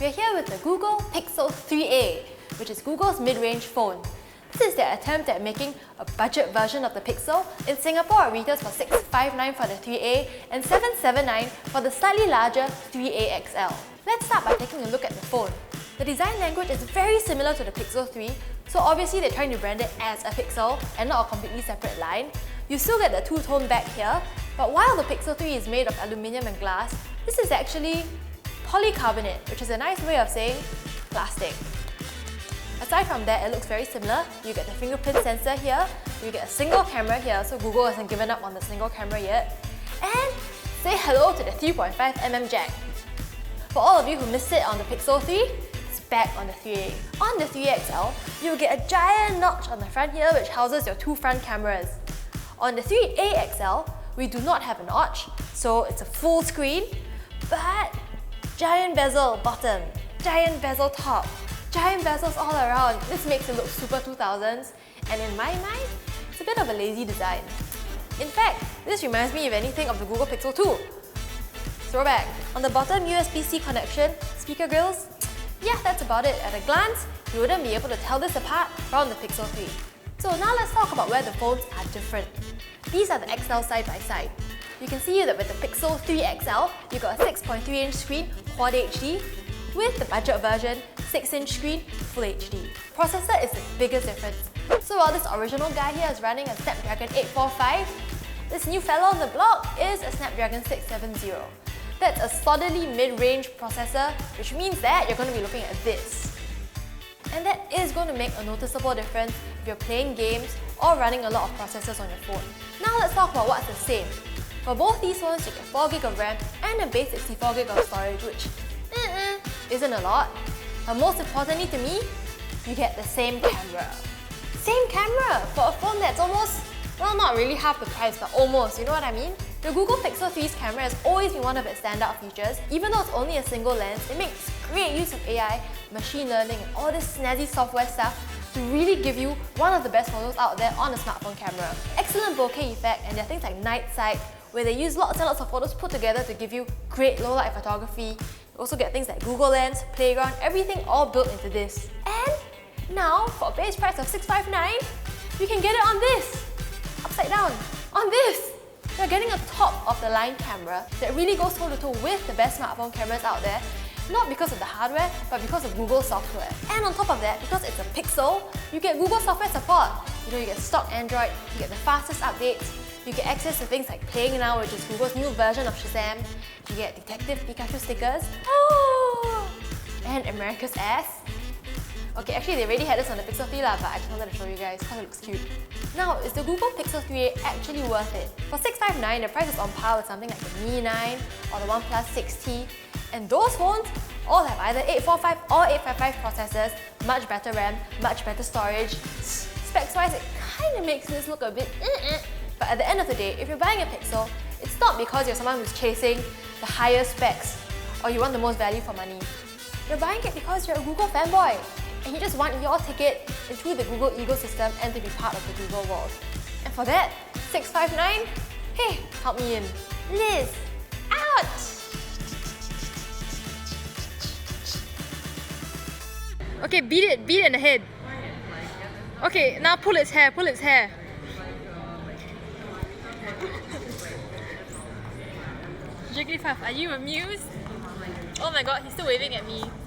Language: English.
We're here with the Google Pixel 3a, which is Google's mid-range phone. This is their attempt at making a budget version of the Pixel. In Singapore, it retails for $659 for the 3a and $779 for the slightly larger 3a XL. Let's start by taking a look at the phone. The design language is very similar to the Pixel 3, so obviously they're trying to brand it as a Pixel and not a completely separate line. You still get the two-tone back here, but while the Pixel 3 is made of aluminium and glass, this is actually polycarbonate, which is a nice way of saying plastic. Aside from that, it looks very similar. You get the fingerprint sensor here, you get a single camera here, so Google hasn't given up on the single camera yet. And say hello to the 3.5mm jack. For all of you who missed it on the Pixel 3, it's back on the 3a. On the 3a XL, you'll get a giant notch on the front here which houses your two front cameras. On the 3a XL, we do not have a notch, so it's a full screen, but giant bezel bottom, giant bezel top, giant bezels all around. This makes it look super 2000s, and in my mind, it's a bit of a lazy design. In fact, this reminds me of anything of the Google Pixel 2. Throwback. On the bottom, USB-C connection, speaker grills. Yeah, that's about it. At a glance, you wouldn't be able to tell this apart from the Pixel 3. So now let's talk about where the phones are different. These are the XL side by side. You can see that with the Pixel 3 XL, you got a 6.3-inch screen, Quad HD. With the budget version, 6-inch screen, Full HD. Processor is the biggest difference. So while this original guy here is running a Snapdragon 845, this new fellow on the block is a Snapdragon 670. That's a solidly mid-range processor, which means that you're going to be looking at this. And that is going to make a noticeable difference if you're playing games or running a lot of processors on your phone. Now let's talk about what's the same. For both these phones, you get 4GB of RAM and a base 64GB of storage, which isn't a lot. But most importantly to me, you get the same camera. Same camera for a phone that's almost, well, not really half the price, but almost, you know what I mean? The Google Pixel 3's camera has always been one of its standout features. Even though it's only a single lens, it makes great use of AI, machine learning, and all this snazzy software stuff to really give you one of the best photos out there on a smartphone camera. Excellent bokeh effect, and there are things like night sight, where they use lots and lots of photos put together to give you great low-light photography. You also get things like Google Lens, Playground, everything all built into this. And now, for a base price of $659, you can get it on this! Upside down, on this! You're getting a top-of-the-line camera that really goes toe-to-toe with the best smartphone cameras out there, not because of the hardware, but because of Google software. And on top of that, because it's a Pixel, you get Google software support. You know, you get stock Android, you get the fastest updates, you get access to things like Playing Now, which is Google's new version of Shazam. You get Detective Pikachu stickers. Oh! And America's ass. Okay, actually they already had this on the Pixel 3 but I just wanted to show you guys because it looks cute. Now, is the Google Pixel 3a actually worth it? For $659, the price is on par with something like the Mi 9 or the OnePlus 6T. And those phones all have either 845 or 855 processors, much better RAM, much better storage. Specs-wise, it kind of makes this look a bit But at the end of the day, if you're buying a Pixel, it's not because you're someone who's chasing the highest specs or you want the most value for money. You're buying it because you're a Google fanboy and you just want your ticket into the Google ecosystem and to be part of the Google world. And for that, $659, hey, help me in. Liz, out! Okay, beat it in the head. Okay, now pull its hair, pull its hair. Jigglypuff, are you amused? Oh my god, he's still waving at me.